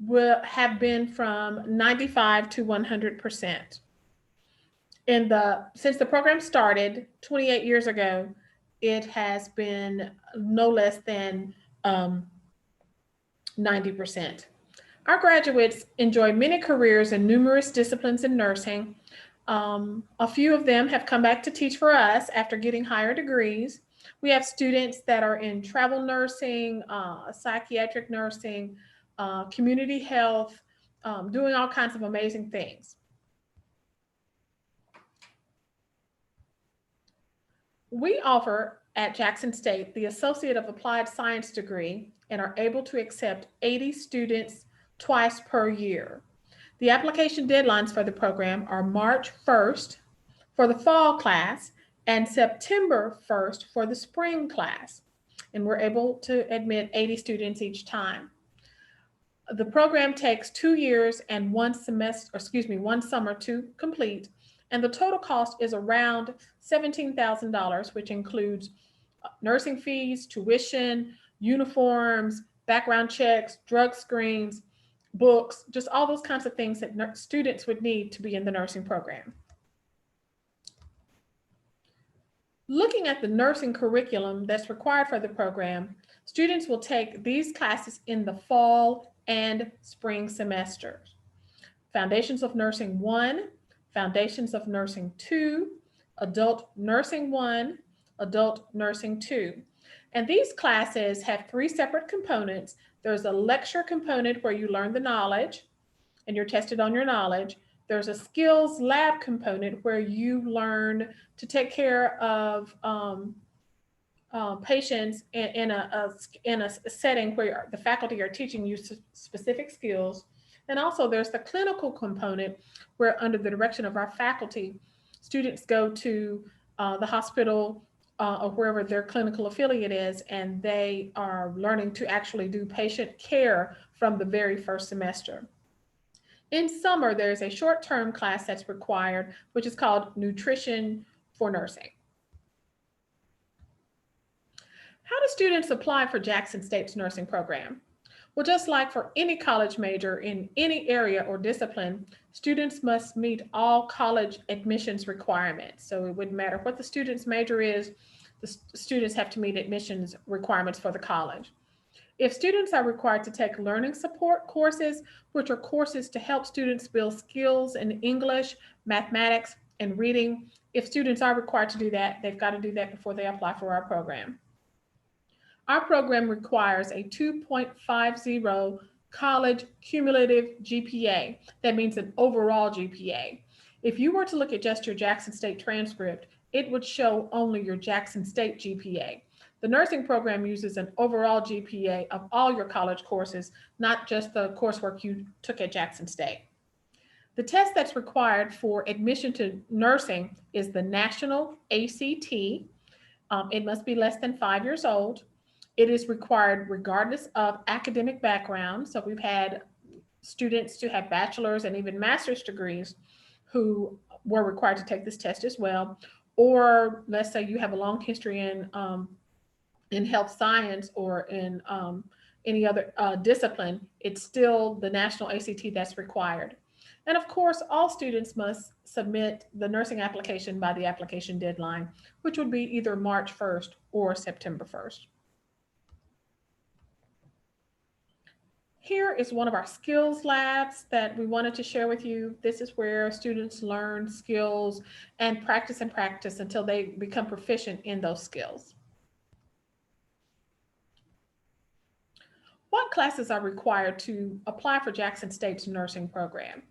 will have been from 95 to 100%. Since the program started 28 years ago, it has been no less than 90%. Our graduates enjoy many careers in numerous disciplines in nursing. A few of them have come back to teach for us after getting higher degrees. We have students that are in travel nursing, psychiatric nursing, community health, doing all kinds of amazing things. We offer at Jackson State the Associate of Applied Science degree and are able to accept 80 students twice per year. The application deadlines for the program are March 1st for the fall class and September 1st for the spring class. And we're able to admit 80 students each time. The program takes 2 years and one summer to complete, and the total cost is around $17,000, which includes nursing fees, tuition, uniforms, background checks, drug screens, books, just all those kinds of things that students would need to be in the nursing program. Looking at the nursing curriculum that's required for the program, students will take these classes in the fall and spring semesters. Foundations of Nursing 1, Foundations of Nursing 2, Adult Nursing 1, Adult Nursing 2. And these classes have 3 separate components. There's a lecture component where you learn the knowledge and you're tested on your knowledge. There's a skills lab component where you learn to take care of patients in a setting where the faculty are teaching you specific skills. And also there's the clinical component where, under the direction of our faculty, students go to the hospital or wherever their clinical affiliate is, and they are learning to actually do patient care from the very first semester. In summer, there's a short-term class that's required, which is called Nutrition for Nursing. How do students apply for Jackson State's nursing program? Well, just like for any college major in any area or discipline, students must meet all college admissions requirements. So it wouldn't matter what the student's major is, the students have to meet admissions requirements for the college. If students are required to take learning support courses, which are courses to help students build skills in English, mathematics, and reading, if students are required to do that, they've got to do that before they apply for our program. Our program requires a 2.50 college cumulative GPA. That means an overall GPA. If you were to look at just your Jackson State transcript, it would show only your Jackson State GPA. The nursing program uses an overall GPA of all your college courses, not just the coursework you took at Jackson State. The test that's required for admission to nursing is the National ACT. It must be less than 5 years old. It is required regardless of academic background. So we've had students to have bachelor's and even master's degrees who were required to take this test as well. Or let's say you have a long history in health science or in any other discipline, it's still the National ACT that's required. And of course, all students must submit the nursing application by the application deadline, which would be either March 1st or September 1st. Here is one of our skills labs that we wanted to share with you. This is where students learn skills and practice until they become proficient in those skills. What classes are required to apply for Jackson State's nursing program?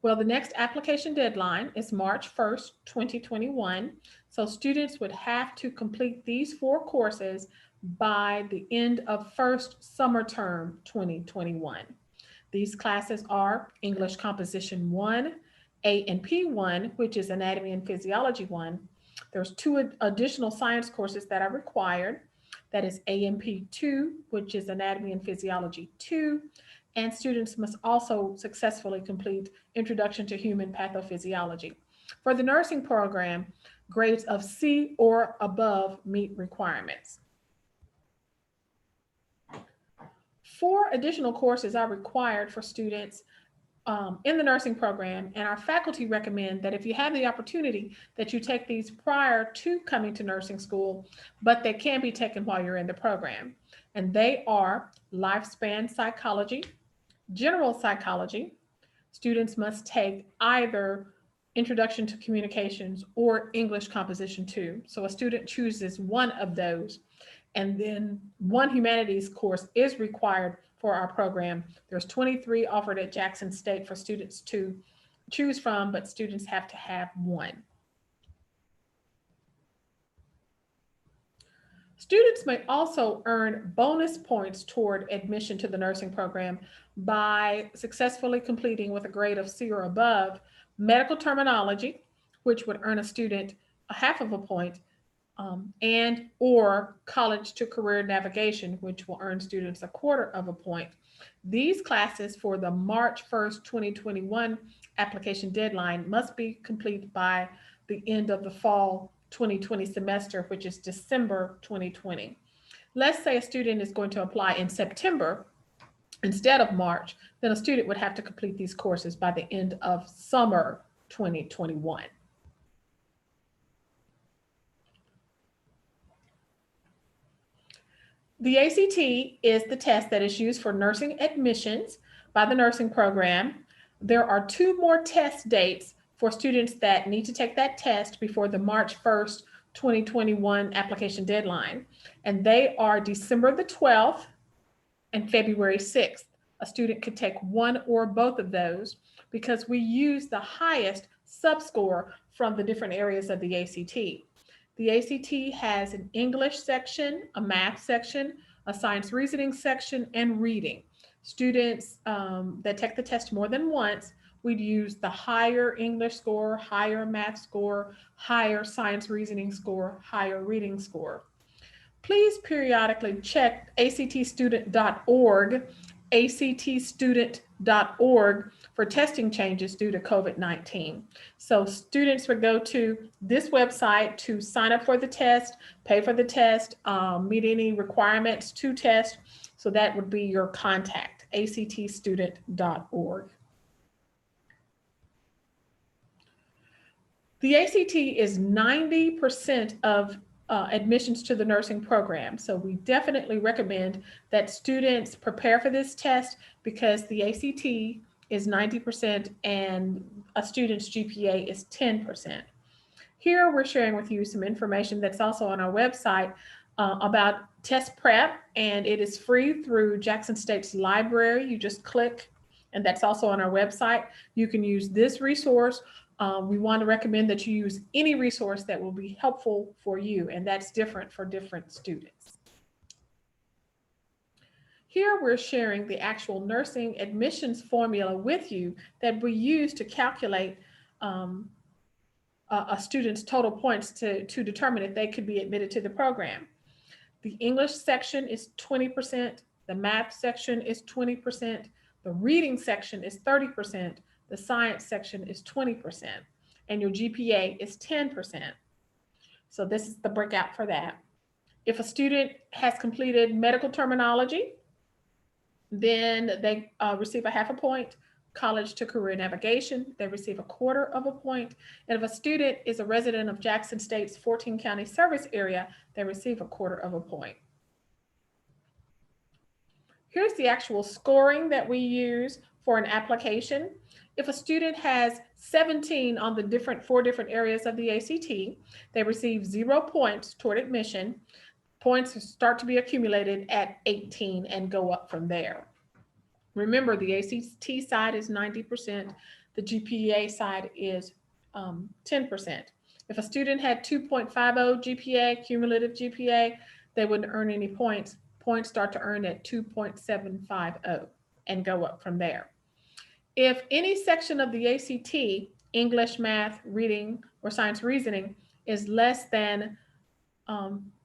Well, the next application deadline is March 1st, 2021. So students would have to complete these 4 courses by the end of first summer term 2021. These classes are English Composition 1, A&P 1, which is Anatomy and Physiology 1. There's 2 additional science courses that are required. That is A&P 2, which is Anatomy and Physiology 2. And students must also successfully complete Introduction to Human Pathophysiology. For the nursing program, grades of C or above meet requirements. 4 additional courses are required for students in the nursing program, and our faculty recommend that if you have the opportunity that you take these prior to coming to nursing school, but they can be taken while you're in the program. And they are lifespan psychology, general psychology. Students must take either Introduction to Communications or English Composition 2. So a student chooses one of those, and then one humanities course is required for our program. There's 23 offered at Jackson State for students to choose from, but students have to have one. Students may also earn bonus points toward admission to the nursing program by successfully completing with a grade of C or above medical terminology, which would earn a student a half of a point, and or college to career navigation, which will earn students a quarter of a point. These classes for the March 1st, 2021 application deadline must be complete by the end of the fall 2020 semester, which is December 2020. Let's say a student is going to apply in September instead of March, then a student would have to complete these courses by the end of summer 2021. The ACT is the test that is used for nursing admissions by the nursing program. There are 2 more test dates for students that need to take that test before the March 1st, 2021 application deadline. And they are December the 12th and February 6th. A student could take one or both of those because we use the highest subscore from the different areas of the ACT. The ACT has an English section, a math section, a science reasoning section, and reading. Students that take the test more than once, we'd use the higher English score, higher math score, higher science reasoning score, higher reading score. Please periodically check actstudent.org, actstudent.org for testing changes due to COVID-19. So students would go to this website to sign up for the test, pay for the test, meet any requirements to test. So that would be your contact, actstudent.org. The ACT is 90% of admissions to the nursing program. So we definitely recommend that students prepare for this test because the ACT is 90% and a student's GPA is 10%. Here we're sharing with you some information that's also on our website about test prep, and it is free through Jackson State's library. You just click, and that's also on our website. You can use this resource. We want to recommend that you use any resource that will be helpful for you, and that's different for different students. Here we're sharing the actual nursing admissions formula with you that we use to calculate a student's total points to determine if they could be admitted to the program. The English section is 20%, the math section is 20%, the reading section is 30%, the science section is 20%, and your GPA is 10%. So this is the breakout for that. If a student has completed medical terminology, then they receive a half a point. College to career navigation, they receive a quarter of a point. And if a student is a resident of Jackson State's 14 county service area, they receive a quarter of a point. Here's the actual scoring that we use for an application. If a student has 17 on the 4 different areas of the ACT, they receive 0 points toward admission. Points start to be accumulated at 18 and go up from there. Remember, the ACT side is 90%, the GPA side is 10%. If a student had 2.50 GPA, cumulative GPA, they wouldn't earn any points. Points start to earn at 2.750 and go up from there. If any section of the ACT, English, math, reading, or science reasoning, is less than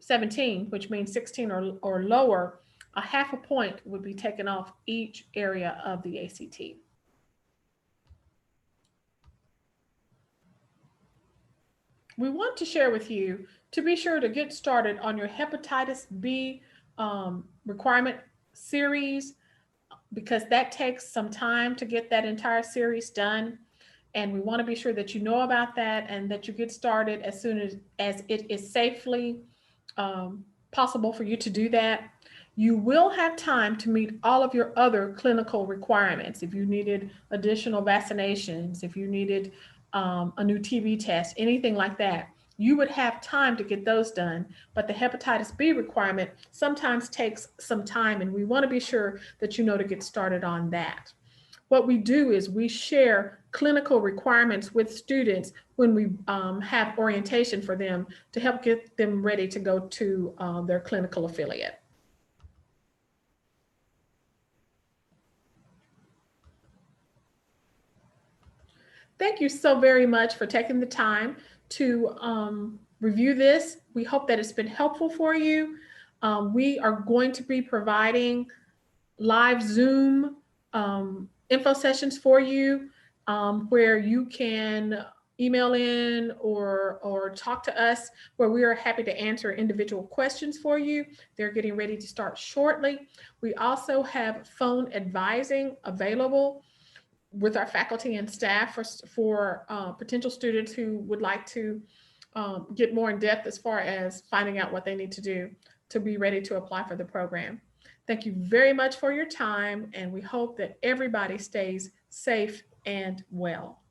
17, which means 16 or lower, a half a point would be taken off each area of the ACT. We want to share with you to be sure to get started on your hepatitis B requirement series. because that takes some time to get that entire series done. And we want to be sure that you know about that and that you get started as soon as it is safely possible for you to do that. You will have time to meet all of your other clinical requirements. If you needed additional vaccinations, if you needed a new TB test, anything like that, you would have time to get those done. But the hepatitis B requirement sometimes takes some time, and we want to be sure that you know to get started on that. What we do is we share clinical requirements with students when we have orientation for them to help get them ready to go to their clinical affiliate. Thank you so very much for taking the time to review this. We hope that it's been helpful for you. We are going to be providing live Zoom info sessions for you where you can email in or talk to us, where we are happy to answer individual questions for you. They're getting ready to start shortly. We also have phone advising available with our faculty and staff for potential students who would like to get more in depth as far as finding out what they need to do to be ready to apply for the program. Thank you very much for your time, and we hope that everybody stays safe and well.